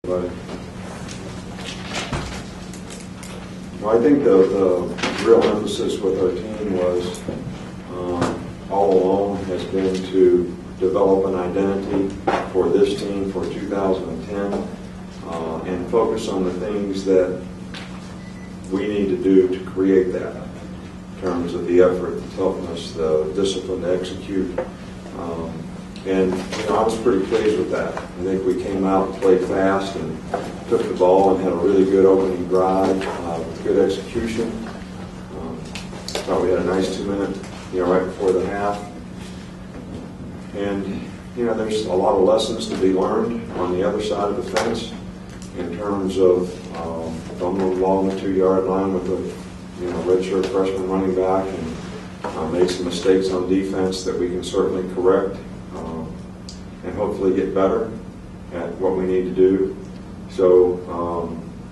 Well, I think the real emphasis with our team was all along has been to develop an identity for this team for 2010 and focus on the things that we need to do to create that in terms of the effort, the toughness, the discipline to execute. And I was pretty pleased with that. I think we came out and played fast and took the ball and had a really good opening drive with good execution. Thought we had a nice 2-minute, right before the half. And there's a lot of lessons to be learned on the other side of the fence in terms of fumbling the ball on the 2-yard line with a redshirt freshman running back and made some mistakes on defense that we can certainly correct. And hopefully get better at what we need to do. So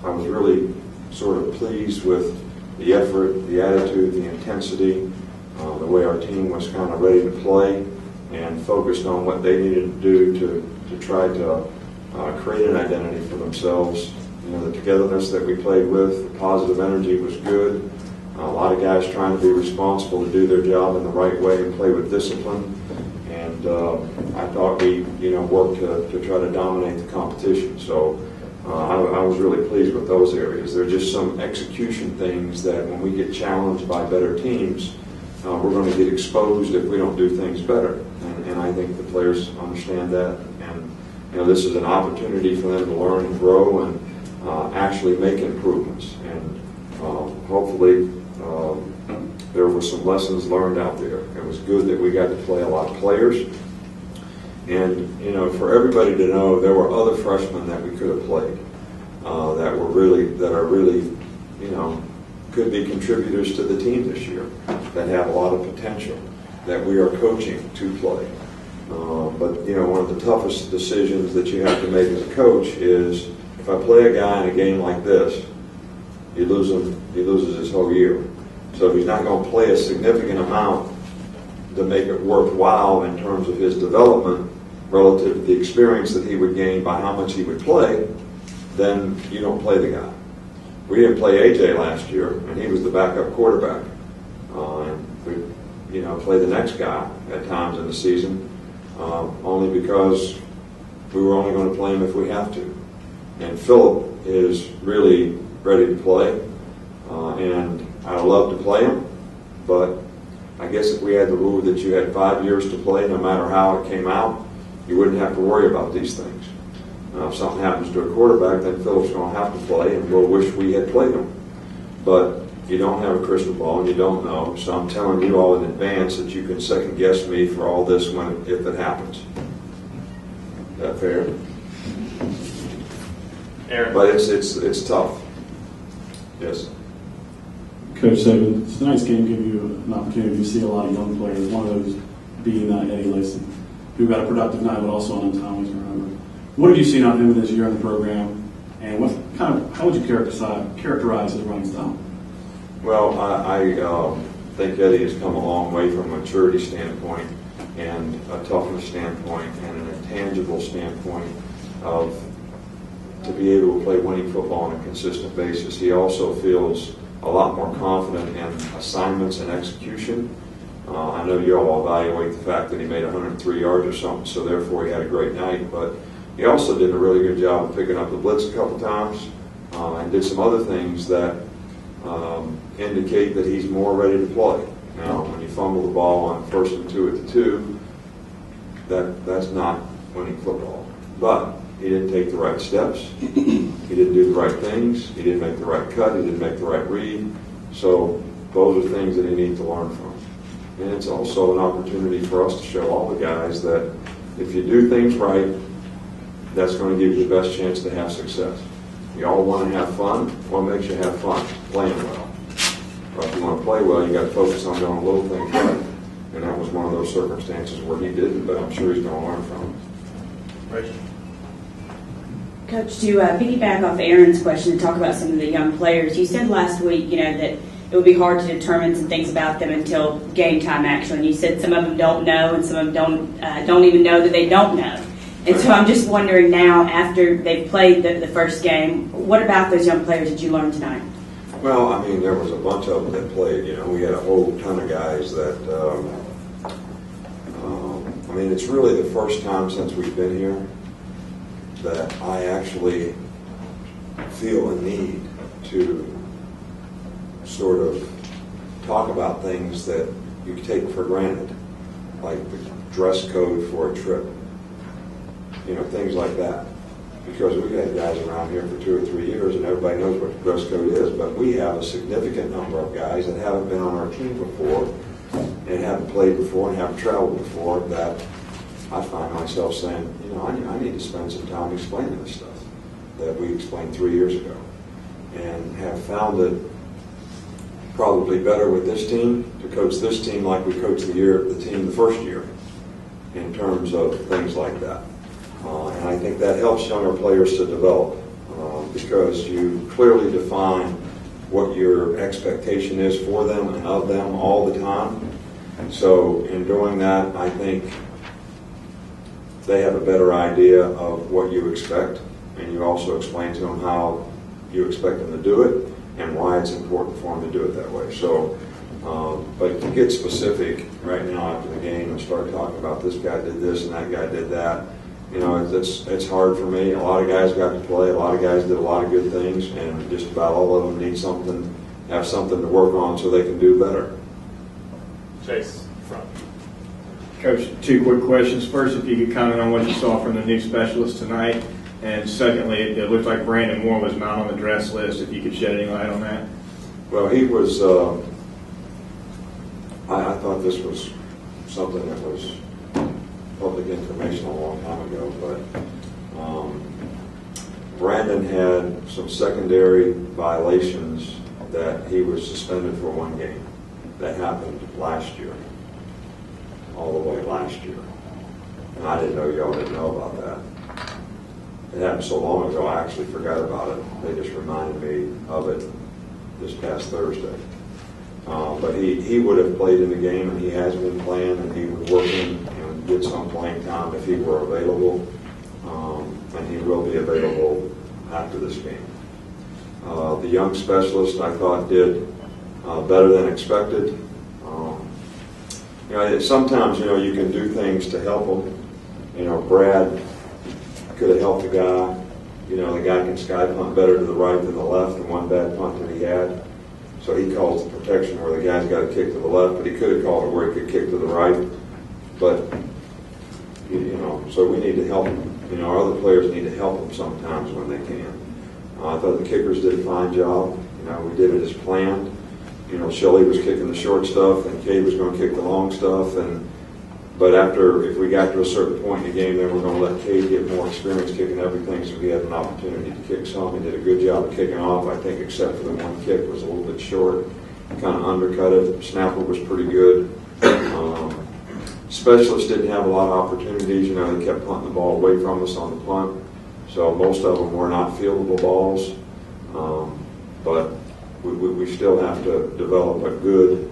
I was really sort of pleased with the effort, the attitude, the intensity, the way our team was kind of ready to play and focused on what they needed to do to try to create an identity for themselves. The togetherness that we played with, the positive energy was good. A lot of guys trying to be responsible to do their job in the right way and play with discipline. And I thought we, worked to try to dominate the competition. So I was really pleased with those areas. There are just some execution things that when we get challenged by better teams, we're going to get exposed if we don't do things better. And I think the players understand that. And this is an opportunity for them to learn and grow and actually make improvements. And hopefully there were some lessons learned out there. It was good that we got to play a lot of players. And, for everybody to know, there were other freshmen that we could have played that are really, could be contributors to the team this year, that have a lot of potential, that we are coaching to play. But, one of the toughest decisions that you have to make as a coach is if I play a guy in a game like this, he loses his whole year. So if he's not going to play a significant amount to make it worthwhile in terms of his development relative to the experience that he would gain by how much he would play, then you don't play the guy. We didn't play AJ last year, and he was the backup quarterback. And we, play the next guy at times in the season, only because we were only going to play him if we have to. And Philip is really ready to play, and I'd love to play him, but I guess if we had the rule that you had 5 years to play, no matter how it came out, you wouldn't have to worry about these things. If something happens to a quarterback, then Philip's going to have to play, and we'll wish we had played him. But you don't have a crystal ball, and you don't know, so I'm telling you all in advance that you can second guess me for all this if it happens. Is that fair? Aaron. But it's tough. Yes. Coach Saban, tonight's game gave you an opportunity to see a lot of young players, one of those being Eddie Lacy, who got a productive night but also an untimely turnover. What have you seen out of him this year in the program, and how would you characterize his running style? Well, I think Eddie has come a long way from a maturity standpoint and a toughness standpoint and an intangible standpoint to be able to play winning football on a consistent basis. He also feels a lot more confident in assignments and execution. I know you all evaluate the fact that he made 103 yards or something, so therefore he had a great night, but he also did a really good job of picking up the blitz a couple times and did some other things that indicate that he's more ready to play. Now, when you fumble the ball on 1st and 2 at the 2, that's not winning football. But he didn't take the right steps. He didn't do the right things. He didn't make the right cut. He didn't make the right read. So those are things that he needs to learn from. And it's also an opportunity for us to show all the guys that if you do things right, that's going to give you the best chance to have success. You all want to have fun. What makes you have fun? Playing well. But if you want to play well, you got to focus on doing little things right. And that was one of those circumstances where he didn't, but I'm sure he's going to learn from it. Rachel. Coach, to piggyback off Aaron's question and talk about some of the young players, you said last week, that it would be hard to determine some things about them until game time action. You said some of them don't know, and some of them don't even know that they don't know. And so I'm just wondering now, after they've played the first game, what about those young players did you learn tonight? Well, I mean, there was a bunch of them that played. You know, we had a whole ton of guys that. I mean, it's really the first time since we've been here that I actually feel a need to sort of talk about things that you take for granted, like the dress code for a trip. You know, things like that. Because we've had guys around here for 2 or 3 years and everybody knows what the dress code is, but we have a significant number of guys that haven't been on our team before and haven't played before and haven't traveled before that I find myself saying, you know, I need to spend some time explaining this stuff that we explained 3 years ago, and have found it probably better with this team to coach this team like we coached the team the first year in terms of things like that. And I think that helps younger players to develop because you clearly define what your expectation is for them and of them all the time. So in doing that, I think they have a better idea of what you expect, and you also explain to them how you expect them to do it and why it's important for them to do it that way. So, but to get specific right now after the game and start talking about this guy did this and that guy did that, you know, it's hard for me. A lot of guys got to play. A lot of guys did a lot of good things, and just about all of them need something, have something to work on so they can do better. Chase, front. Coach, 2 quick questions. First, if you could comment on what you saw from the new specialist tonight. And secondly, it looked like Brandon Moore was not on the dress list. If you could shed any light on that. Well, he was, I thought this was something that was public information a long time ago, but Brandon had some secondary violations that he was suspended for 1 game. That happened last year, all the way last year. And I didn't know y'all didn't know about that. It happened so long ago, I actually forgot about it. They just reminded me of it this past Thursday. But he would have played in the game, and he has been playing, and he was working and get some playing time if he were available. And he will be available after this game. The young specialist, I thought, did better than expected. You know, sometimes, you know, you can do things to help them. You know, Brad could have helped the guy. You know, the guy can sky punt better to the right than the left, and 1 bad punt that he had. So he calls the protection where the guy's got to kick to the left, but he could have called it where he could kick to the right. But, you know, so we need to help him. You know, our other players need to help him sometimes when they can. I thought the kickers did a fine job. You know, we did it as planned. You know, Shelley was kicking the short stuff, and Cade was going to kick the long stuff. But if we got to a certain point in the game, then we're going to let Cade get more experience kicking everything, so he had an opportunity to kick some. He did a good job of kicking off, I think, except for the 1 kick was a little bit short, kind of undercut it. Snapper was pretty good. Specialists didn't have a lot of opportunities. You know, they kept punting the ball away from us on the punt, so most of them were not fieldable balls. But we still have to develop a good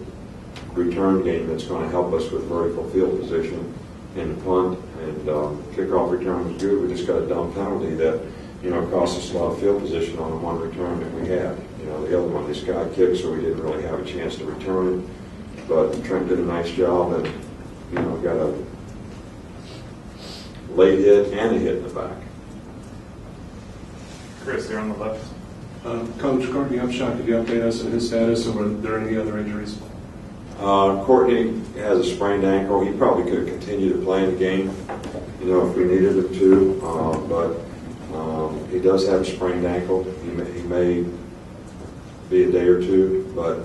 return game that's going to help us with vertical field position in the punt, and kickoff return was good. We just got a dumb penalty that, you know, cost us a lot of field position on the 1 return that we had. You know, the other one they sky kicked, so we didn't really have a chance to return it. But Trent did a nice job, and, you know, got a late hit and a hit in the back. Chris, you're on the left. Coach Courtney Upshot, could you update us on his status, and were there any other injuries? Courtney has a sprained ankle. He probably could have continued to play in the game, you know, if we needed him to. But he does have a sprained ankle. He may be a day or 2, but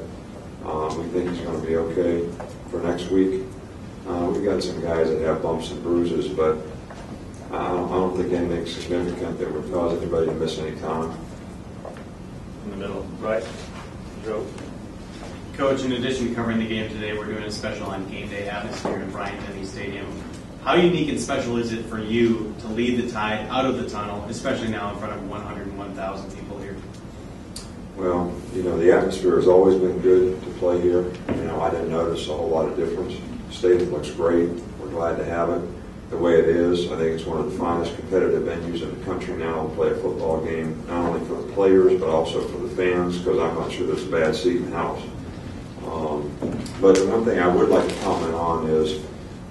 we think he's going to be okay for next week. We've got some guys that have bumps and bruises, but I don't think anything significant that would cause anybody to miss any time. In the middle, right? Joe. Coach, in addition to covering the game today, we're doing a special on game day atmosphere in Bryant-Denny Stadium. How unique and special is it for you to lead the Tide out of the tunnel, especially now in front of 101,000 people here? Well, you know, the atmosphere has always been good to play here. You know, I didn't notice a whole lot of difference. The stadium looks great. We're glad to have it. the way it is. I think it's one of the finest competitive venues in the country now to play a football game, not only for the players but also for the fans, because I'm not sure there's a bad seat in the house. But the one thing I would like to comment on is,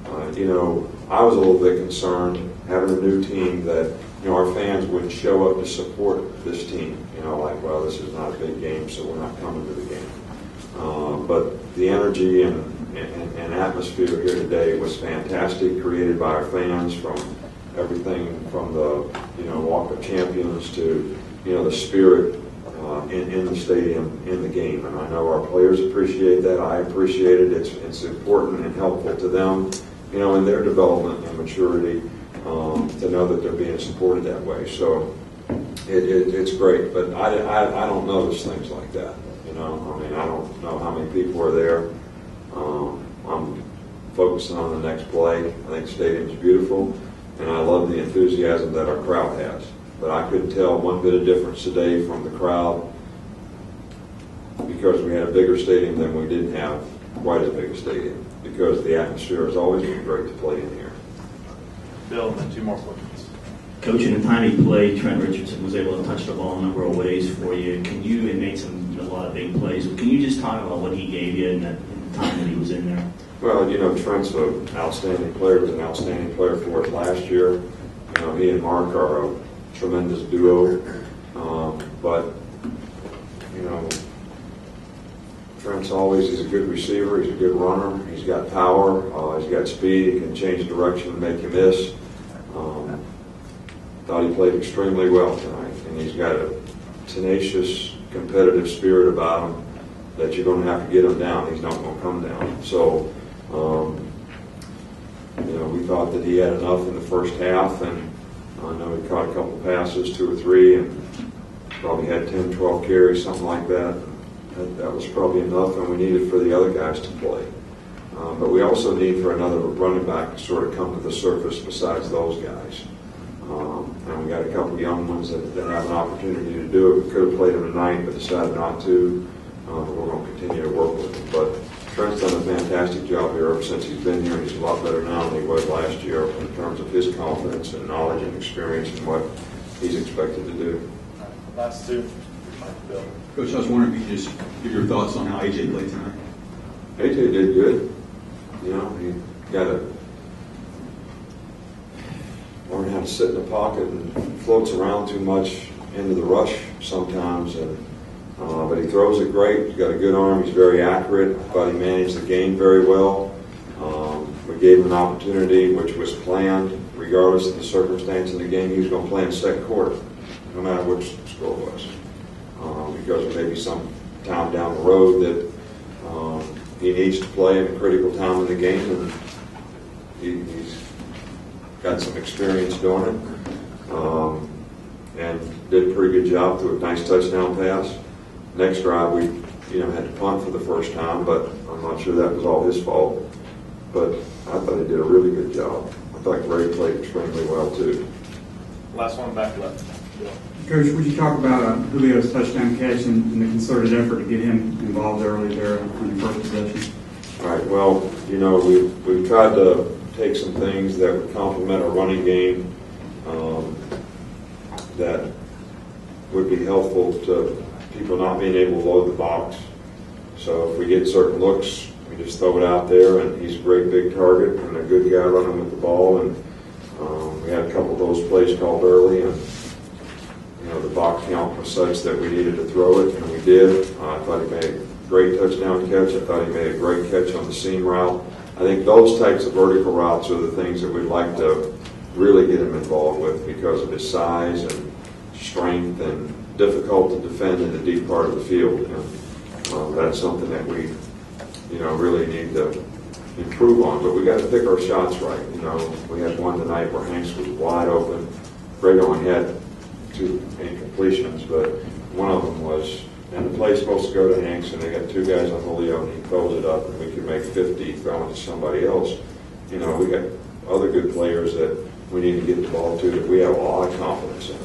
I was a little bit concerned having a new team that, our fans wouldn't show up to support this team. Like, well, this is not a big game, so we're not coming to the game. But the energy and atmosphere here today was fantastic, created by our fans, from everything from the, Walk of Champions to, the spirit in the stadium, in the game. And I know our players appreciate that. I appreciate it. It's important and helpful to them, in their development and maturity, to know that they're being supported that way. So it's great. But I don't notice things like that. I don't know how many people are there. I'm focusing on the next play. I think the stadium's beautiful, and I love the enthusiasm that our crowd has. But I couldn't tell one bit of difference today from the crowd, because we had a bigger stadium than we didn't have quite as big a stadium, because the atmosphere has always been great to play in here. Bill, and then 2 more questions. Coach, in the time he played, Trent Richardson was able to touch the ball a number of ways for you. And made a lot of big plays. Can you just talk about what he gave you in the time that he was in there? Well, Trent's an outstanding player. He was an outstanding player for us last year. He and Mark are a tremendous duo. But Trent's he's a good receiver. He's a good runner. He's got power. He's got speed. He can change direction and make you miss. Thought he played extremely well tonight, and he's got a tenacious, competitive spirit about him that you're going to have to get him down. He's not going to come down. So, we thought that he had enough in the first half, and I know he caught a couple passes, 2 or 3, and probably had 10, 12 carries, something like that. That was probably enough, and we needed for the other guys to play. But we also need for another running back to sort of come to the surface besides those guys. And we got a couple of young ones that have an opportunity to do it. We could have played them tonight, but decided not to. But we're going to continue to work with them. But Trent's done a fantastic job here ever since he's been here. He's a lot better now than he was last year in terms of his confidence and knowledge and experience and what he's expected to do. Last 2. Bill. Coach, I was wondering if you could just give your thoughts on how AJ played tonight. AJ did good. He got to learn how to sit in the pocket and floats around too much into the rush sometimes. But he throws it great. He's got a good arm. He's very accurate. I thought he managed the game very well. We gave him an opportunity, which was planned, regardless of the circumstance in the game. He was going to play in the second quarter, no matter which the score was. Because there may be some time down the road that he needs to play in a critical time in the game, and he's got some experience doing it, and did a pretty good job, threw a nice touchdown pass. Next drive, we had to punt for the first time, but I'm not sure that was all his fault. But I thought he did a really good job. I thought Gray played extremely well, too. Last one, back left. Bill. Coach, would you talk about Julio's touchdown catch and the concerted effort to get him involved early there on the first possession? All right, well, we've tried to take some things that would complement our running game that would be helpful to people not being able to load the box. So if we get certain looks, we just throw it out there, and he's a great big target and a good guy running with the ball. And we had a couple of those plays called early, and the box count was such that we needed to throw it, and we did. I thought he made a great touchdown catch. I thought he made a great catch on the seam route. I think those types of vertical routes are the things that we'd like to really get him involved with because of his size and strength, and difficult to defend in the deep part of the field. And that's something that we, really need to improve on. But we got to pick our shots right. We had one tonight where Hanks was wide open. Greg only had 2 incompletions, but one of them was, and the play's supposed to go to Hanks, and they got 2 guys on Julio, and he throws it up, and we could make 50 throwing to somebody else. We got other good players that we need to get the ball to that we have a lot of confidence in.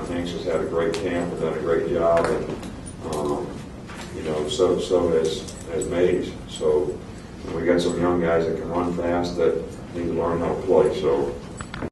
Hanks has had a great camp and done a great job, and so has Mays. So we got some young guys that can run fast that need to learn how to play. So